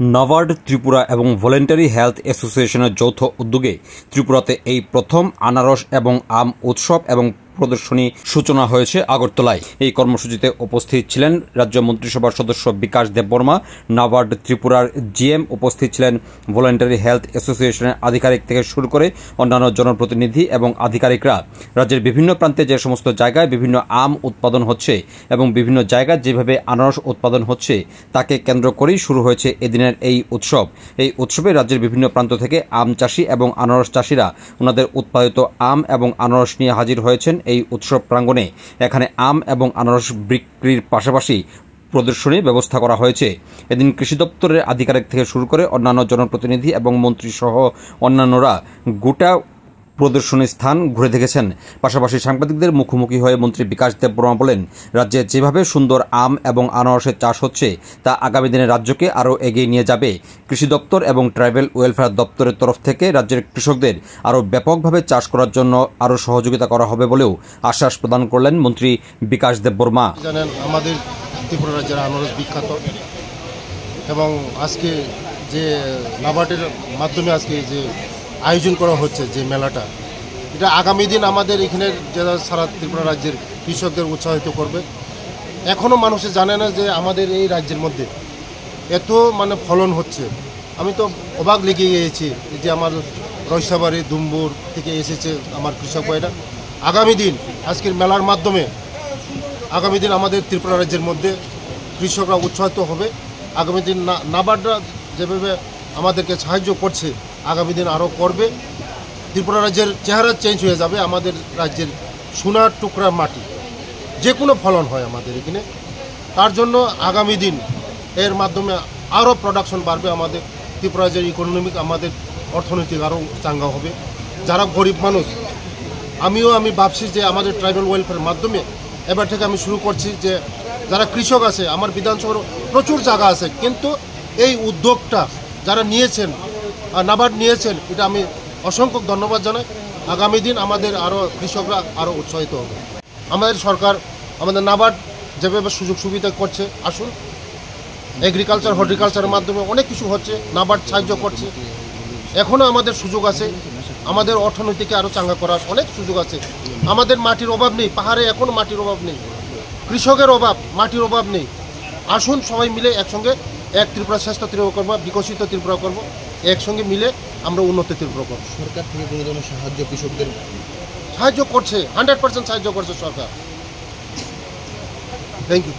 নাবার্ড ত্রিপুরা এবং voluntary health অ্যাসোসিয়েশনের যৌথ উদ্যোগে ত্রিপুরাতে এই প্রথম আনারস এবং আম উৎসব এবং প্রদর্শনী সূচনা হয়েছে আগরতলায়। এই কর্মসূচিতে উপস্থিত ছিলেন রাজ্য মন্ত্রিসভার সদস্য বিকাশ দেববর্মা, নাবার্ড ত্রিপুরার জিএম, উপস্থিত ছিলেন ভলেন্টারি হেলথ অ্যাসোসিয়েশনের আধিকারিক থেকে শুরু করে অন্যান্য জনপ্রতিনিধি এবং আধিকারিকরা। রাজ্যের বিভিন্ন প্রান্তে যে সমস্ত জায়গায় বিভিন্ন আম উৎপাদন হচ্ছে এবং বিভিন্ন জায়গায় যেভাবে আনারস উৎপাদন হচ্ছে তাকে কেন্দ্র করেই শুরু হয়েছে এদিনের এই উৎসব। এই উৎসবে রাজ্যের বিভিন্ন প্রান্ত থেকে আম চাষি এবং আনারস চাষিরা ওনাদের উৎপাদিত আম এবং আনারস নিয়ে হাজির হয়েছেন এই উৎসব প্রাঙ্গণে। এখানে আম এবং আনারস বিক্রির পাশাপাশি প্রদর্শনীর ব্যবস্থা করা হয়েছে। এদিন কৃষি দপ্তরের আধিকারিক থেকে শুরু করে অন্যান্য জনপ্রতিনিধি এবং মন্ত্রী সহ অন্যান্যরা গোটা প্রদর্শনী স্থান ঘুরে দেখেছেন। পাশাপাশি সাংবাদিকদের মুখোমুখি হয়ে মন্ত্রী বিকাশ দেববর্মা বলেন, রাজ্যে যেভাবে সুন্দর আম এবং আনারসের চাষ হচ্ছে তা আগামী দিনে রাজ্যকে আরও এগিয়ে নিয়ে যাবে। কৃষি দপ্তর এবং ট্রাইবেল ওয়েলফেয়ার দপ্তরের তরফ থেকে রাজ্যের কৃষকদের আরও ব্যাপকভাবে চাষ করার জন্য আরও সহযোগিতা করা হবে বলেও আশ্বাস প্রদান করলেন মন্ত্রী বিকাশ দেববর্মা। জানেন, আমাদের ত্রিপুরা রাজ্যের আনারস বিখ্যাত এবং আজকে যে নাবার্ডের মাধ্যমে আজকে যে আয়োজন করা হচ্ছে যে মেলাটা, এটা আগামী দিন আমাদের এখানের যারা সারা ত্রিপুরা রাজ্যের কৃষকদের উৎসাহিত করবে। এখনও মানুষে জানে না যে আমাদের এই রাজ্যের মধ্যে এত ফলন হচ্ছে। আমি তো অবাক লেগে গিয়েছি যে আমার রয়সাবাড়ি দুম্বুর থেকে এসেছে আমার কৃষক ভাইরা। আগামী দিন আজকের মেলার মাধ্যমে আগামী দিন আমাদের ত্রিপুরা রাজ্যের মধ্যে কৃষকরা উৎসাহিত হবে। আগামী দিন নাবার্ডরা যেভাবে আমাদেরকে সাহায্য করছে আগামী দিন আরও করবে। ত্রিপুরা রাজ্যের চেহারা চেঞ্জ হয়ে যাবে। আমাদের রাজ্যের সোনার টুকরা মাটি, যে কোনো ফলন হয় আমাদের এখানে। তার জন্য আগামী দিন এর মাধ্যমে আরও প্রোডাকশন বাড়বে। আমাদের ত্রিপুরা রাজ্যের ইকোনমিক, আমাদের অর্থনৈতিক আরও চাঙ্গা হবে। যারা গরিব মানুষ, আমি ভাবছি যে আমাদের ট্রাইবাল ওয়েলফেয়ারের মাধ্যমে এবার থেকে আমি শুরু করছি যে যারা কৃষক আছে, আমার বিধানসভার প্রচুর জায়গা আছে, কিন্তু এই উদ্যোগটা যারা নিয়েছেন, নাবার্ড নিয়েছেন, এটা আমি অসংখ্য ধন্যবাদ জানাই। আগামী দিন আমাদের আরও কৃষকরা আরও উৎসাহিত হবে। আমাদের সরকার, আমাদের নাবার্ড যেভাবে সুযোগ সুবিধা করছে, আসুন এগ্রিকালচার হর্টিকালচারের মাধ্যমে অনেক কিছু হচ্ছে, নাবার্ড সাহায্য করছে। এখনও আমাদের সুযোগ আছে, আমাদের অর্থনীতিকে আরও চাঙ্গা করার অনেক সুযোগ আছে। আমাদের মাটির অভাব নেই, পাহাড়ে এখনও মাটির অভাব নেই, কৃষকের অভাব, মাটির অভাব নেই। আসুন সবাই মিলে একসঙ্গে এক ত্রিপুরা শ্রেষ্ঠ ত্রিপুরা করবো, বিকশিত ত্রিপুরা করবো, একসঙ্গে মিলে আমরা উন্নত ত্রিপুরা করবো। সরকার থেকে কোনো ধরনের সাহায্য কৃষকদের সাহায্য করছে, 100% সাহায্য করছে সরকার। Thank you.